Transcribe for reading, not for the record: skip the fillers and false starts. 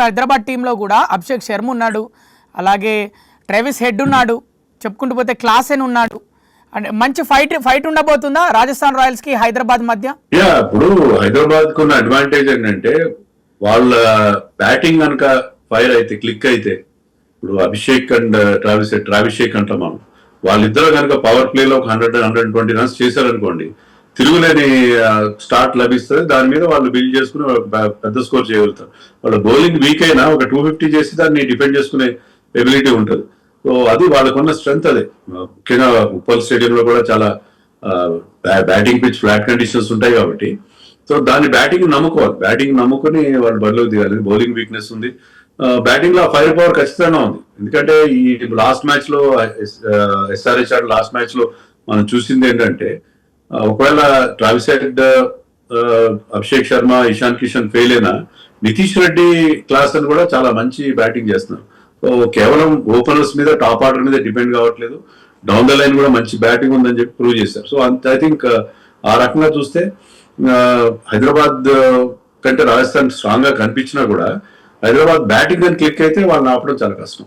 హైదరాబాద్ టీంలో కూడా అభిషేక్ శర్మ ఉన్నాడు, అలాగే ట్రెవిస్ హెడ్ ఉన్నాడు, చెప్పుకుంటూ పోతే క్లాసెన్ ఉన్నాడు. అంటే మంచి ఫైట్ ఉండబోతుందా రాజస్థాన్ రాయల్స్ కి హైదరాబాద్ మధ్య? ఇప్పుడు హైదరాబాద్ కు ఉన్న అడ్వాంటేజ్ ఏంటంటే వాళ్ళ బ్యాటింగ్ కనుక ఫైర్ అయితే క్లిక్ అయితే, ఇప్పుడు అభిషేక్ అండ్ ట్రావిషేక్ అంటాం మనం, వాళ్ళిద్దరు కనుక పవర్ ప్లేలో ఒక 100-120 రన్స్ చేశారనుకోండి, తిరుగులేని స్టార్ట్ లభిస్తుంది. దాని మీద వాళ్ళు బిల్డ్ చేసుకుని పెద్ద స్కోర్ చేయగలుగుతారు. వాళ్ళ బౌలింగ్ వీక్ అయినా ఒక 250 చేసి దాన్ని డిఫెండ్ చేసుకునే ఎబిలిటీ ఉంటుంది. సో అది వాళ్ళకున్న స్ట్రెంగ్త్. అదే ముఖ్యంగా ఉప్పల్ స్టేడియంలో కూడా చాలా బ్యాటింగ్ పిచ్, ఫ్లాట్ కండిషన్స్ ఉంటాయి కాబట్టి, సో దాన్ని బ్యాటింగ్ నమ్ముకోవాలి. బ్యాటింగ్ నమ్ముకుని వాళ్ళు బరిలోకి దిగాలి. బౌలింగ్ వీక్నెస్ ఉంది, బ్యాటింగ్ లో ఫైర్ పవర్ ఖచ్చితంగా ఉంది. ఎందుకంటే ఈ లాస్ట్ మ్యాచ్ లో ఎస్ఆర్హెచ్ లాస్ట్ మ్యాచ్ లో మనం చూసింది ఏంటంటే, ఒకవేళ Travis head, Abhishek Sharma, Ishan Kishan fail అయినా నితీష్ రెడ్డి క్లాస్ అని కూడా చాలా మంచి బ్యాటింగ్ చేస్తున్నారు. సో కేవలం ఓపెనర్స్ మీద, టాప్ ఆర్డర్ మీద డిపెండ్ కావట్లేదు. డౌన్ ద లైన్ కూడా మంచి బ్యాటింగ్ ఉందని చెప్పి ప్రూవ్ చేశారు. సో ఐ థింక్ ఆ రకంగా చూస్తే హైదరాబాద్ కంటే రాజస్థాన్ స్ట్రాంగ్ గా కనిపించినా కూడా హైదరాబాద్ బ్యాటింగ్ అని క్లిక్ అయితే వాళ్ళని ఆపడం చాలా కష్టం.